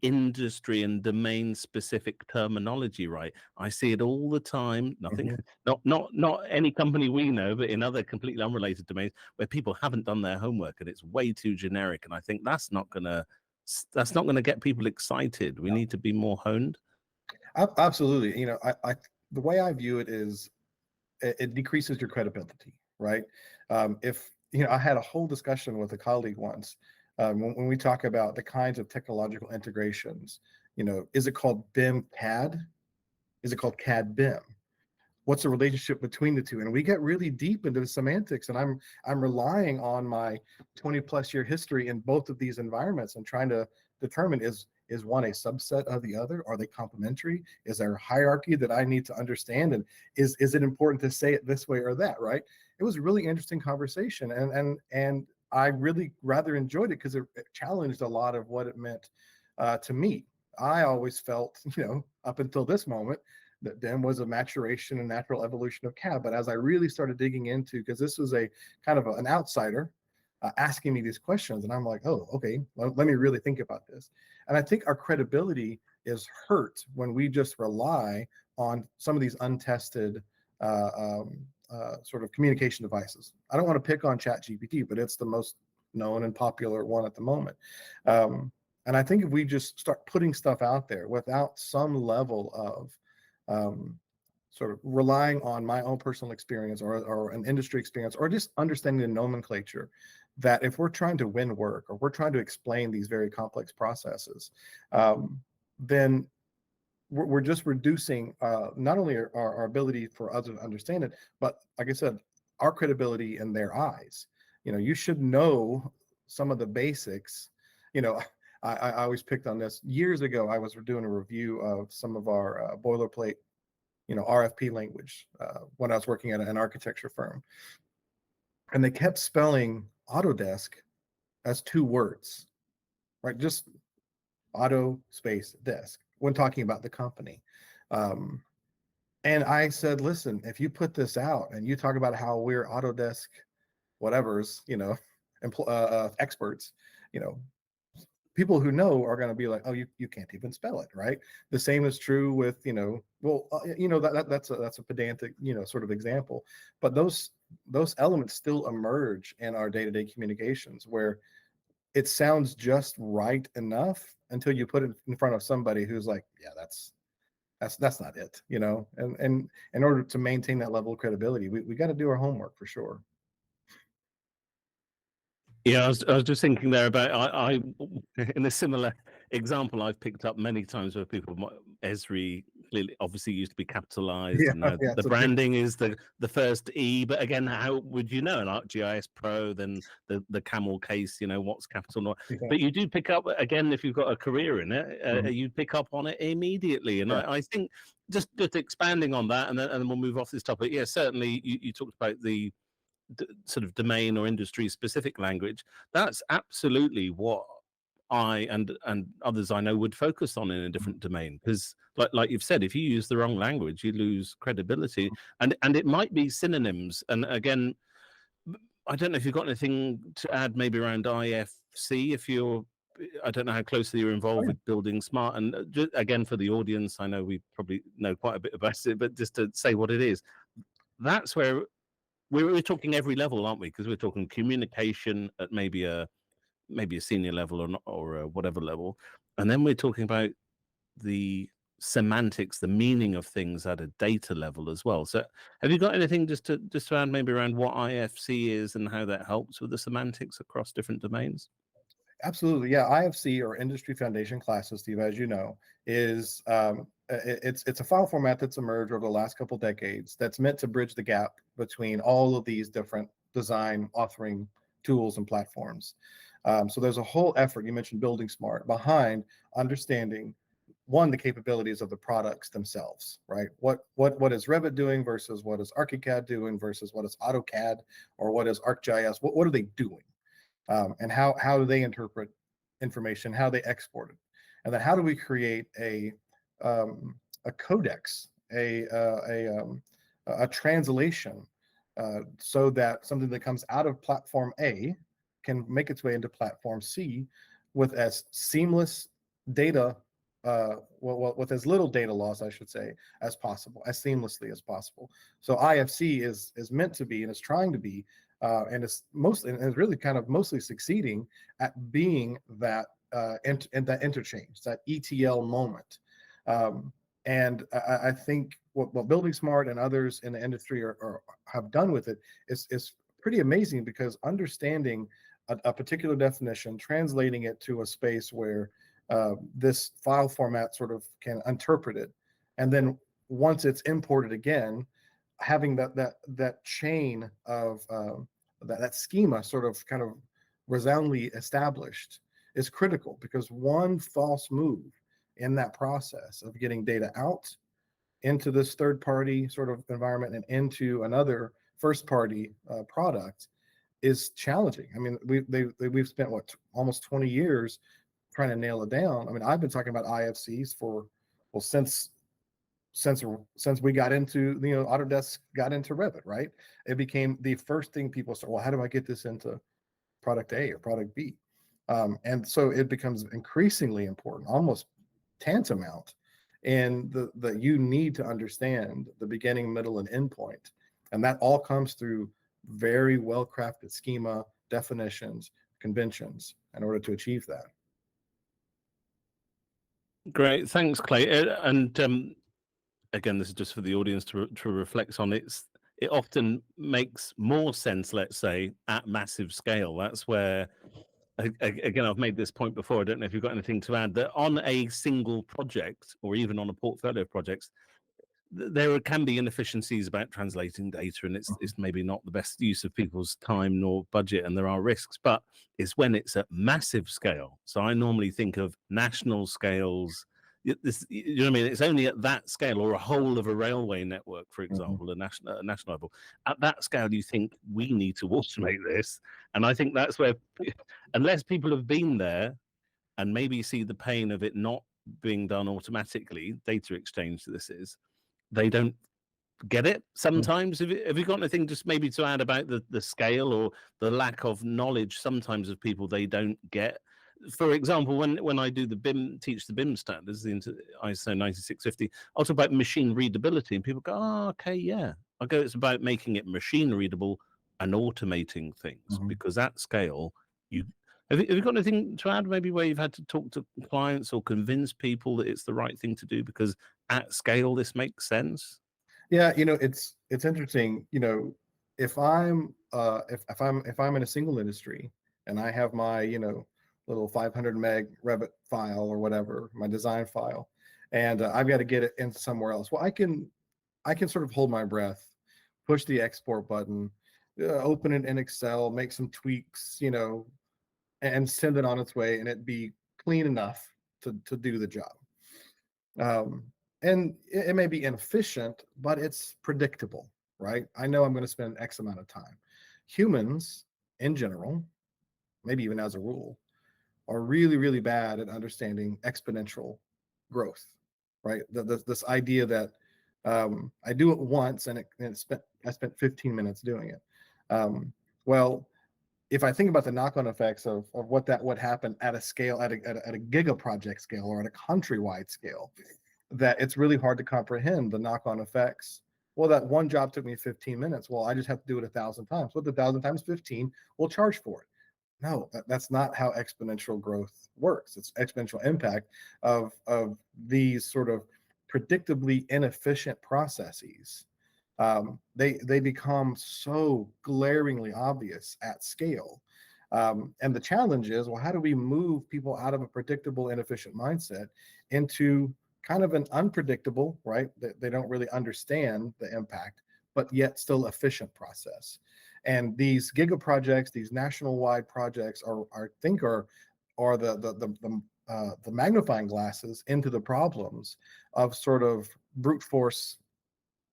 industry and domain specific terminology right? I see it all the time. Nothing, not any company we know, but in other completely unrelated domains where people haven't done their homework and it's way too generic. And I think that's not gonna get people excited. We need to be more honed. Absolutely. I the way I view it is it decreases your credibility, right? If I had a whole discussion with a colleague once, when we talk about the kinds of technological integrations, is it called BIM CAD? Is it called CAD BIM? What's the relationship between the two? And we get really deep into the semantics, and I'm relying on my 20 plus year history in both of these environments and trying to determine, is one a subset of the other? Are they complementary? Is there a hierarchy that I need to understand? And is it important to say it this way or that, right? It was a really interesting conversation, and I really rather enjoyed it because it challenged a lot of what it meant to me. I always felt, up until this moment, that BIM was a maturation and natural evolution of CAD. But as I really started digging into, because this was a kind of an outsider asking me these questions, and I'm like, oh, okay, let me really think about this. And I think our credibility is hurt when we just rely on some of these untested sort of communication devices. I don't want to pick on ChatGPT, but it's the most known and popular one at the moment. And I think if we just start putting stuff out there without some level of sort of relying on my own personal experience or an industry experience, or just understanding the nomenclature, that if we're trying to win work or we're trying to explain these very complex processes, then we're just reducing not only our ability for others to understand it, but like I said, our credibility in their eyes. You should know some of the basics. you know I always picked on this. Years ago, I was doing a review of some of our boilerplate RFP language when I was working at an architecture firm, and they kept spelling Autodesk as two words, right? Just auto space desk when talking about the company. um, And I said, listen, if you put this out and you talk about how we're Autodesk, whatever's, experts, you know, people who know are going to be like, oh, you can't even spell it, right? The same is true with, that's a pedantic, sort of example, but those elements still emerge in our day-to-day communications, where it sounds just right enough until you put it in front of somebody who's like, yeah, that's not it. And in order to maintain that level of credibility, we got to do our homework for sure. Yeah, I was just thinking there about I in a similar example I've picked up many times where people Esri clearly obviously used to be capitalized, Yeah, and now yeah, the it's a big. branding is the first E. But again, how would you know? An ArcGIS Pro, then the camel case, what's capital not. Yeah. But you do pick up again if you've got a career in it, Mhm. you pick up on it immediately. And Yeah. I think just expanding on that, and then we'll move off this topic. Yeah, certainly you talked about the sort of domain or industry specific language. That's absolutely what I and others I know would focus on in a Mhm. different domain, because like you've said, if you use the wrong language, you lose credibility. And it might be synonyms. And again, I don't know if you've got anything to add maybe around IFC, if you're I don't know how closely you're Oh, involved yeah. with building smart. And just, again, for the audience, I know we probably know quite a bit about it, but just to say what it is, that's where we're talking every level, aren't we? Because we're talking communication at maybe a senior level, or not, or a whatever level, and then we're talking about the semantics, the meaning of things at a data level as well. So, have you got anything just to add maybe around what IFC is and how that helps with the semantics across different domains? Absolutely. Yeah. IFC, or Industry Foundation Classes, Steve, as you know, is it's a file format that's emerged over the last couple decades that's meant to bridge the gap between all of these different design authoring tools and platforms. So there's a whole effort, you mentioned Building Smart, behind understanding, one, the capabilities of the products themselves, right? What is Revit doing versus what is ArchiCAD doing versus what is AutoCAD, or what is ArcGIS? What are they doing? And how do they interpret information, how they export it, and then how do we create a codex, a translation, so that something that comes out of platform A can make its way into platform C with as seamless data, with as little data loss, I should say, as possible, as seamlessly as possible. So IFC is meant to be, and is trying to be, and it's really kind of mostly succeeding at being that and that interchange, that ETL moment. And I think what Building Smart and others in the industry have done with it is pretty amazing, because understanding a particular definition, translating it to a space where this file format sort of can interpret it, and then once it's imported again, having that chain of that schema sort of kind of resoundingly established is critical, because one false move in that process of getting data out into this third party sort of environment and into another first party product is challenging. I mean, we've spent almost 20 years trying to nail it down. I mean, I've been talking about IFCs for, well, since we got into, Autodesk got into Revit, right? It became the first thing people start, well, how do I get this into product A or product B? And so it becomes increasingly important, almost tantamount, and that you need to understand the beginning, middle, and end point. And that all comes through very well crafted schema, definitions, conventions in order to achieve that. Great, thanks, Clay. And again, this is just for the audience to reflect on. It often makes more sense, let's say, at massive scale. That's where, again, I've made this point before. I don't know if you've got anything to add. That on a single project, or even on a portfolio of projects, there can be inefficiencies about translating data, and it's maybe not the best use of people's time nor budget, and there are risks. But it's when it's at massive scale. So I normally think of national scales. This, you know what I mean? It's only at that scale, or a whole of a railway network, for example, a national level. At that scale, you think we need to automate this, and I think that's where, unless people have been there and maybe see the pain of it not being done automatically, data exchange this is, they don't get it sometimes. Have you got anything just maybe to add about the scale or the lack of knowledge sometimes of people they don't get? For example, when I do the BIM, teach the BIM standards, the ISO 9650, I'll talk about machine readability, and people go, "Oh, okay, yeah." I go, "It's about making it machine readable and automating things, because at scale, you have you got anything to add? Maybe where you've had to talk to clients or convince people that it's the right thing to do because at scale this makes sense." Yeah, it's interesting. If I'm if I'm in a single industry and I have my little 500 meg Revit file or whatever, my design file, and I've got to get it into somewhere else. Well, I can sort of hold my breath, push the export button, open it in Excel, make some tweaks, and send it on its way, and it be clean enough to do the job. Um, and it may be inefficient, but it's predictable, right? I know I'm going to spend X amount of time. Humans, in general, maybe even as a rule, are really, really bad at understanding exponential growth, right? This idea that I do it once and I spent 15 minutes doing it. Well, if I think about the knock-on effects of what that would happen at a scale, at a giga project scale or at a countrywide scale, that it's really hard to comprehend the knock-on effects. Well, that one job took me 15 minutes. Well, I just have to do it 1,000 times. Well, the 1,000 times 15, we'll charge for it. No, that's not how exponential growth works. It's exponential impact of these sort of predictably inefficient processes. They become so glaringly obvious at scale. And the challenge is, well, how do we move people out of a predictable, inefficient mindset into kind of an unpredictable, right? They don't really understand the impact, but yet still efficient process. And these giga projects, these national wide projects, I think are the magnifying glasses into the problems of sort of brute force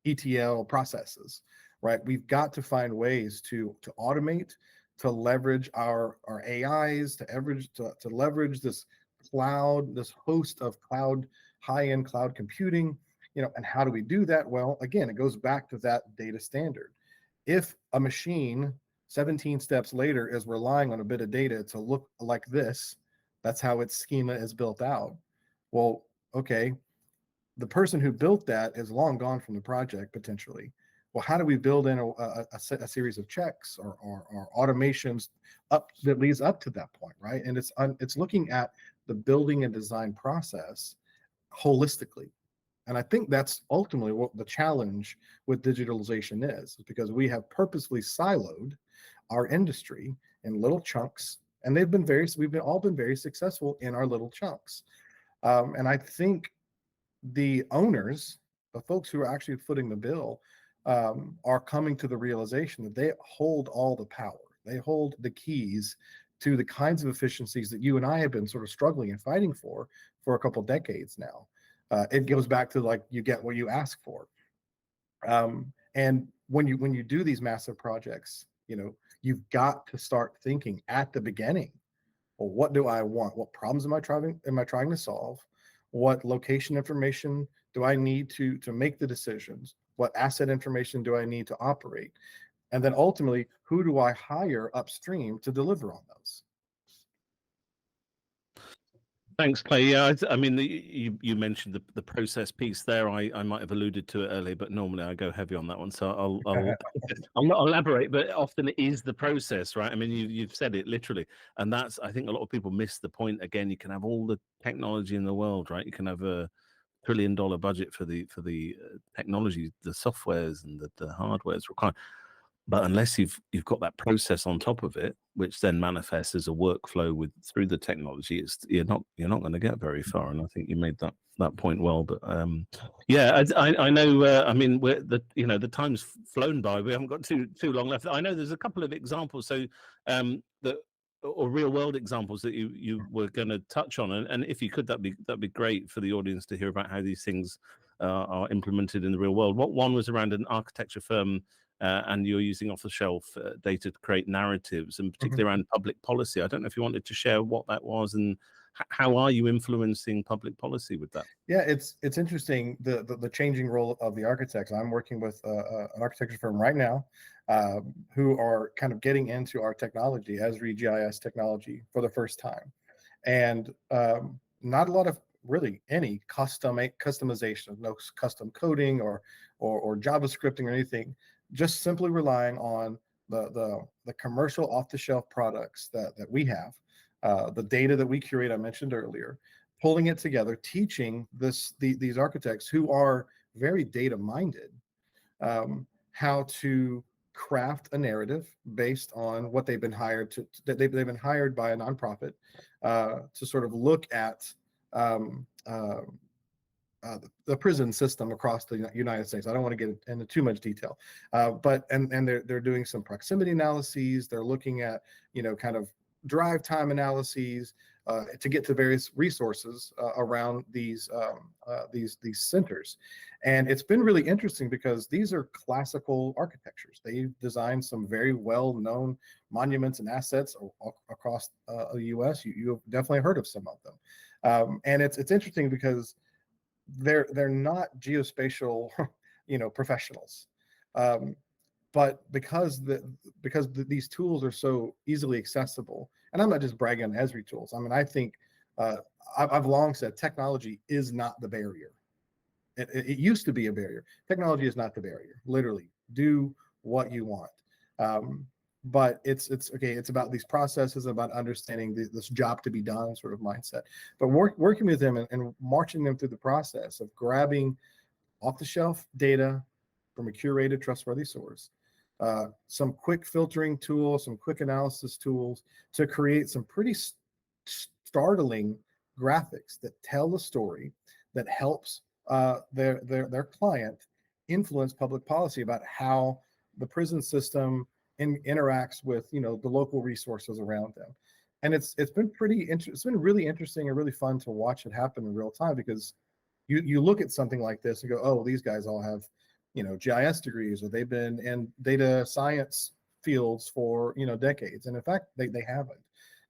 ETL processes, right? We've got to find ways to automate, to leverage our AIs, to leverage this cloud, this host of cloud, high-end cloud computing, and how do we do that? Well, again, it goes back to that data standard. If a machine 17 steps later is relying on a bit of data to look like this, that's how its schema is built out. Well, okay, the person who built that is long gone from the project potentially. Well, how do we build in a series of checks or automations up that leads up to that point, right? And it's looking at the building and design process holistically. And I think that's ultimately what the challenge with digitalization is because we have purposely siloed our industry in little chunks, and we've all been very successful in our little chunks. And I think the owners, the folks who are actually footing the bill, are coming to the realization that they hold all the power. They hold the keys to the kinds of efficiencies that you and I have been sort of struggling and fighting for a couple decades now. It goes back to like you get what you ask for. And when you do these massive projects, you've got to start thinking at the beginning. Well, what do I want? What problems am I trying to solve? What location information do I need to make the decisions? What asset information do I need to operate? And then ultimately, who do I hire upstream to deliver on those? Thanks, Clay. Yeah, I mean, you mentioned the process piece there. I might have alluded to it earlier, but normally I go heavy on that one, so I'll not elaborate. But often it is the process, right? I mean, you've said it literally, and that's, I think a lot of people miss the point. Again, you can have all the technology in the world, right? You can have a $1 trillion budget for the technology, the softwares and the hardwares required. But unless you've got that process on top of it, which then manifests as a workflow through the technology, you're not going to get very far. And I think you made that point well. But yeah, I know. I mean, the time's flown by. We haven't got too long left. I know there's a couple of examples. So that or real world examples that you were going to touch on, and if you could, that'd be great for the audience to hear about how these things are implemented in the real world. What one was around an architecture firm. And you're using off-the-shelf data to create narratives, and particularly around public policy. I don't know if you wanted to share what that was, and how are you influencing public policy with that? Yeah, it's interesting, the changing role of the architects. I'm working with an architecture firm right now who are kind of getting into our technology, Esri GIS technology, for the first time, and not a lot of really any customization, no custom coding or JavaScripting or anything. Just simply relying on the commercial off-the-shelf products that we have, the data that we curate, I mentioned earlier, pulling it together, teaching these architects who are very data-minded how to craft a narrative based on what they've been hired to. They've been hired by a nonprofit to sort of look at the prison system across the United States. I don't want to get into too much detail, but they're doing some proximity analyses. They're looking at kind of drive time analyses to get to various resources around these centers, and it's been really interesting because these are classical architectures. They've designed some very well-known monuments and assets across the U.S. You've definitely heard of some of them, and it's interesting because they're not geospatial, professionals, but because these tools are so easily accessible, and I'm not just bragging on Esri tools. I mean, I think I've long said technology is not the barrier. It used to be a barrier. Technology is not the barrier. Literally, do what you want. But it's okay. It's about these processes, about understanding this job to be done sort of mindset. But working with them and marching them through the process of grabbing off-the-shelf data from a curated, trustworthy source, some quick filtering tools, some quick analysis tools to create some pretty startling graphics that tell the story, that helps their client influence public policy about how the prison system interacts with the local resources around them. And it's been it's been really interesting and really fun to watch it happen in real time, because you look at something like this and go, oh, these guys all have GIS degrees, or they've been in data science fields for decades, and in fact they haven't.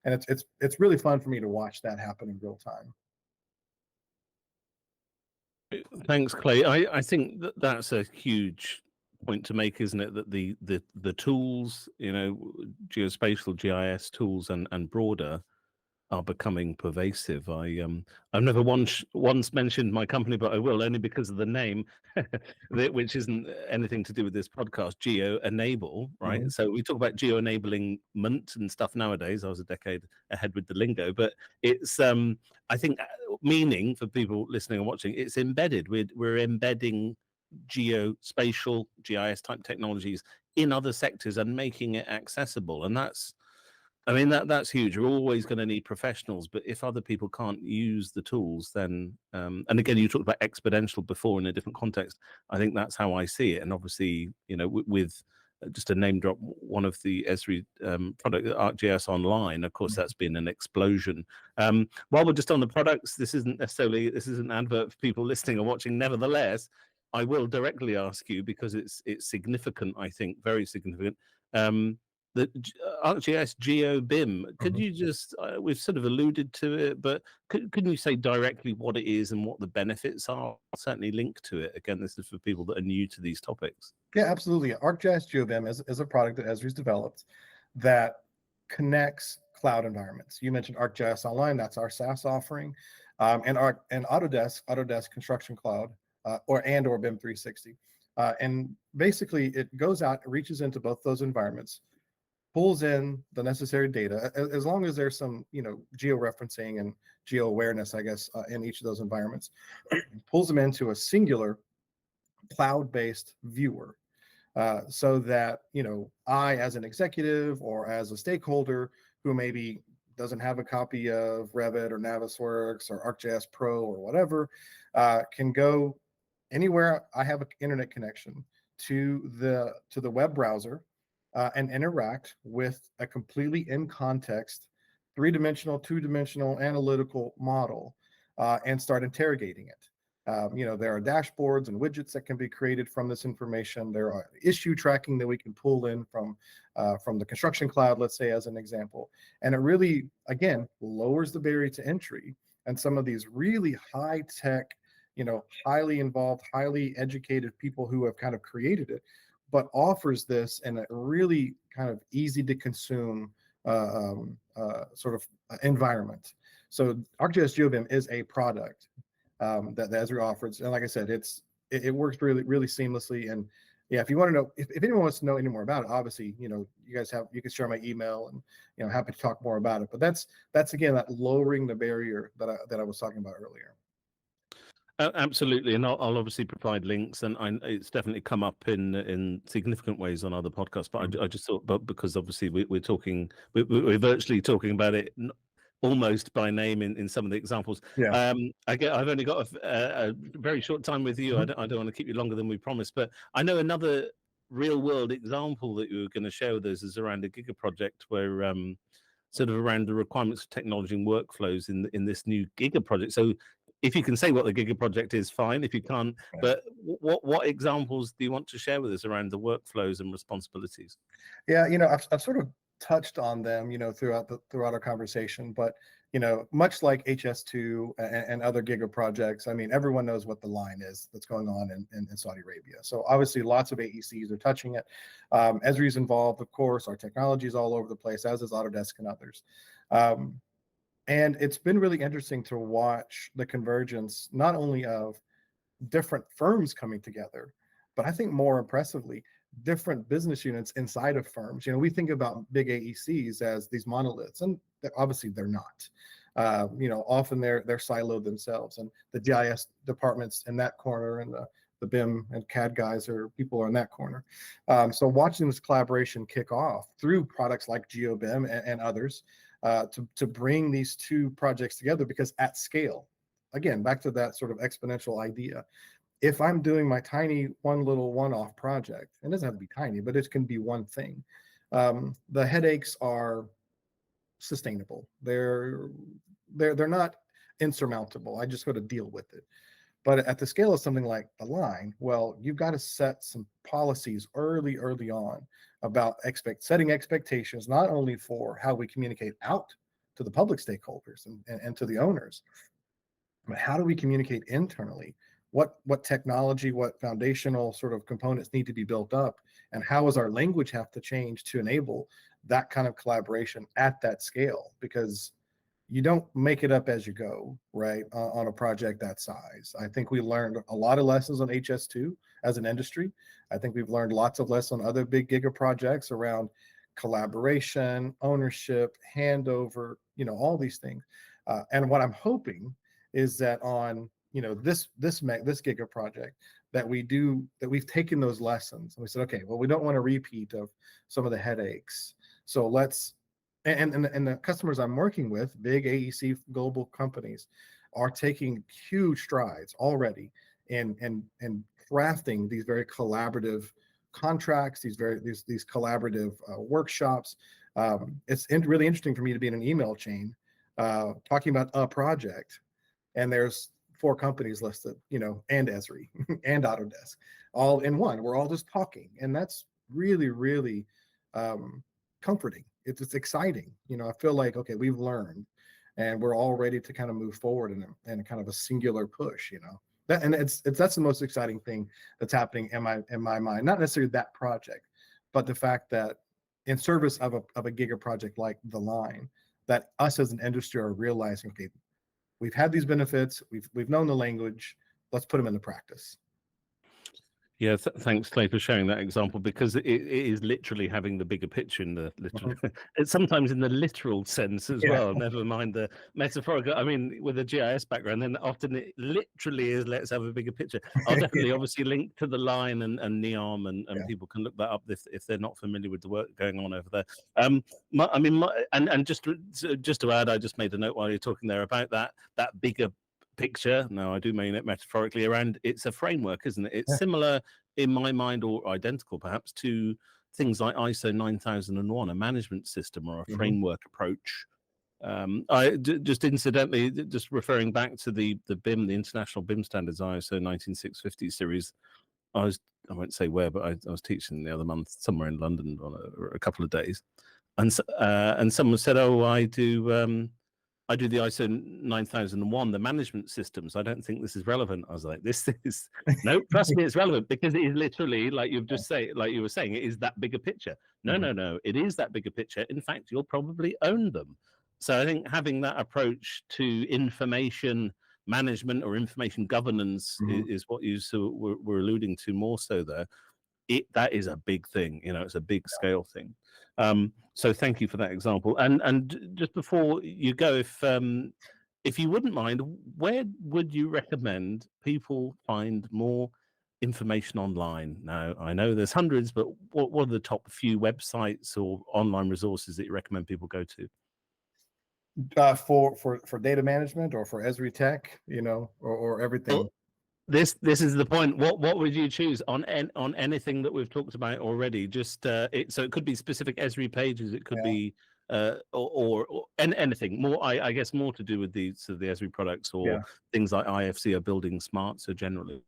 And it's really fun for me to watch that happen in real time. Thanks, Clay. I think that's a huge point to make, isn't it? That the tools, geospatial GIS tools and broader, are becoming pervasive. I've never once mentioned my company, but I will, only because of the name, which isn't anything to do with this podcast. Geo enable, right? Mm-hmm. So we talk about geo enablement and stuff nowadays. I was a decade ahead with the lingo, but it's I think meaning for people listening and watching, it's embedded. We're embedding geospatial GIS type technologies in other sectors and making it accessible, and that's huge. We're always going to need professionals, but if other people can't use the tools, then and again, you talked about exponential before in a different context. I think that's how I see it. And obviously, with just a name drop, one of the Esri product, ArcGIS Online, of course, that's been an explosion. While we're just on the products, this isn't an advert for people listening or watching. Nevertheless, I will directly ask you, because it's significant. I think very significant. The ArcGIS Geo BIM. Could you just, we've sort of alluded to it, but could you say directly what it is and what the benefits are? Certainly linked to it. Again, this is for people that are new to these topics. Yeah, absolutely. ArcGIS Geo BIM is a product that Esri's developed that connects cloud environments. You mentioned ArcGIS Online, that's our SaaS offering, and Autodesk Construction Cloud, or BIM 360. And basically it goes out, reaches into both those environments, pulls in the necessary data, as long as there's some, geo-referencing and geo-awareness, I guess, in each of those environments, pulls them into a singular cloud-based viewer, so that, I, as an executive or as a stakeholder who maybe doesn't have a copy of Revit or Navisworks or ArcGIS Pro or whatever, can go anywhere I have an internet connection to the web browser, and interact with a completely in context, three-dimensional, two-dimensional analytical model, and start interrogating it. There are dashboards and widgets that can be created from this information. There are issue tracking that we can pull in from the construction cloud, let's say, as an example. And it really, again, lowers the barrier to entry. And some of these really high tech, highly involved, highly educated people who have kind of created it, but offers this in a really kind of easy to consume sort of environment. So ArcGIS GeoBIM is a product that Esri offers, and like I said, it works really, really seamlessly. And yeah, if you want to know, if anyone wants to know any more about it, obviously, you can share my email, and happy to talk more about it. But that's again, that lowering the barrier that I was talking about earlier. Absolutely, and I'll obviously provide links, and it's definitely come up in significant ways on other podcasts. But I just thought, but because obviously we're talking, we're virtually talking about it almost by name in some of the examples. Yeah. I've only got a very short time with you. Mm-hmm. I don't want to keep you longer than we promised, but I know another real world example that you were going to share with us is around a Giga project where sort of around the requirements for technology and workflows in this new Giga project. So if you can say what the Giga project is, fine. If you can't, but what examples do you want to share with us around the workflows and responsibilities? Yeah, I've sort of touched on them, throughout our conversation, but much like HS2 and other Giga projects, I mean, everyone knows what the line is that's going on in Saudi Arabia. So obviously, lots of AECs are touching it. Esri's involved, of course. Our technology is all over the place, as is Autodesk and others. And it's been really interesting to watch the convergence, not only of different firms coming together, but I think more impressively, different business units inside of firms. We think about big AECs as these monoliths, and obviously they're not. Often they're siloed themselves, and the GIS departments in that corner, and the BIM and CAD guys people are in that corner. So watching this collaboration kick off through products like GeoBIM and others, to bring these two projects together, because at scale, again, back to that sort of exponential idea. If I'm doing my tiny one-off project, it doesn't have to be tiny, but it can be one thing. The headaches are sustainable. They're not insurmountable. I just got to deal with it. But at the scale of something like the line, well, you've got to set some policies early on about setting expectations, not only for how we communicate out to the public stakeholders and to the owners, but how do we communicate internally? What technology, what foundational sort of components need to be built up, and how does our language have to change to enable that kind of collaboration at that scale? Because you don't make it up as you go, right, on a project that size. I think we learned a lot of lessons on HS2 as an industry. I think we've learned lots of lessons on other big Giga projects around collaboration, ownership, handover, all these things. And what I'm hoping is that on this Giga project, that we've taken those lessons and we said, okay, well, we don't want a repeat of some of the headaches. So let's, and the customers I'm working with, big AEC global companies, are taking huge strides already in crafting these very collaborative contracts, these collaborative workshops. It's really interesting for me to be in an email chain talking about a project, and there's 4 companies listed, and Esri and Autodesk, all in one. We're all just talking, and that's really, really comforting. It's exciting. I feel like, okay, we've learned, and we're all ready to kind of move forward in a kind of a singular push. That's the most exciting thing that's happening in my mind. Not necessarily that project, but the fact that in service of a Giga project like the line, that us as an industry are realizing, okay, we've had these benefits, we've known the language, let's put them into practice. Yeah, thanks, Clay, for sharing that example, because it is literally having the bigger picture in the literal, it's sometimes in the literal sense as Yeah. well. Never mind the metaphorical. I mean, with a GIS background, then often it literally is let's have a bigger picture. I'll definitely obviously link to the line and NEOM, and Yeah. people can look that up if they're not familiar with the work going on over there. And just to add, I just made a note while you're talking there about that bigger picture. No, I do mean it metaphorically. Around, it's a framework, isn't it? It's similar in my mind, or identical perhaps, to things like ISO 9001, a management system or a framework approach. Just incidentally, just referring back to the BIM, the international BIM standards, ISO 19650 series. I won't say where, but I was teaching the other month somewhere in London on a couple of days, and someone said, "Oh, I do the ISO 9001, the management systems. I don't think this is relevant." I was like, this is, no, trust me, it's relevant, because it is literally, like you've just say, like you were saying, it is that bigger picture. No, it is that bigger picture. In fact, you'll probably own them. So I think having that approach to information management or information governance is what you were alluding to more so there. That is a big thing, it's a big scale thing. So thank you for that example. And just before you go, if you wouldn't mind, where would you recommend people find more information online? Now, I know there's hundreds, but what are the top few websites or online resources that you recommend people go to? For data management, or for Esri tech, or everything. Well, this is the point. What would you choose on anything that we've talked about already? Just so it could be specific Esri pages, it could be or anything more. I guess more to do with the Esri products, or things like IFC or building smart. So generally,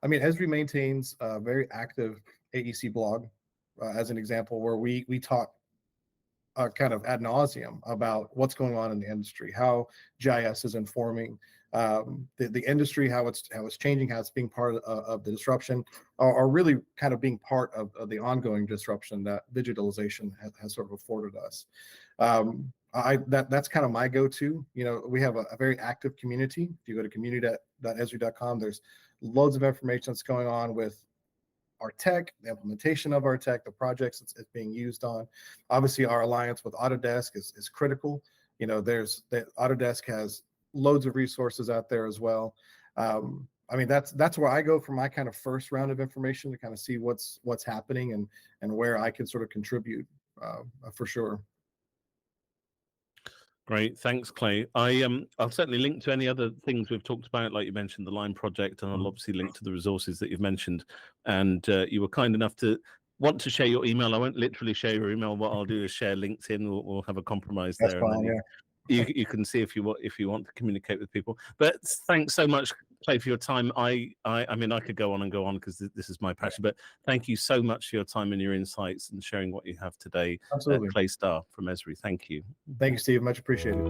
I mean, Esri maintains a very active AEC blog, as an example, where we talk kind of ad nauseum about what's going on in the industry, how GIS is informing the industry, how it's changing, how it's being part of the disruption, or really kind of being part of the ongoing disruption that digitalization has sort of afforded us. That's kind of my go-to. We have a very active community. If you go to community.esri.com, there's loads of information that's going on with our tech, the implementation of our tech, the projects it's being used on. Obviously, our alliance with Autodesk is critical. There's Autodesk has loads of resources out there as well. I mean, that's where I go for my kind of first round of information, to kind of see what's happening and where I can sort of contribute, for sure. Great, thanks, Clay. I'll certainly link to any other things we've talked about, like you mentioned the Line project, and I'll obviously link to the resources that you've mentioned. And you were kind enough to want to share your email. I won't literally share your email. What I'll do is share LinkedIn. We'll have a compromise there. That's fine, and then you can see if you want to communicate with people. But thanks so much, Clay, for your time. I mean, I could go on and go on, because this is my passion, but thank you so much for your time and your insights and sharing what you have today. Absolutely. Clay Starr from Esri. Thank you. Thank you, Steve. Much appreciated.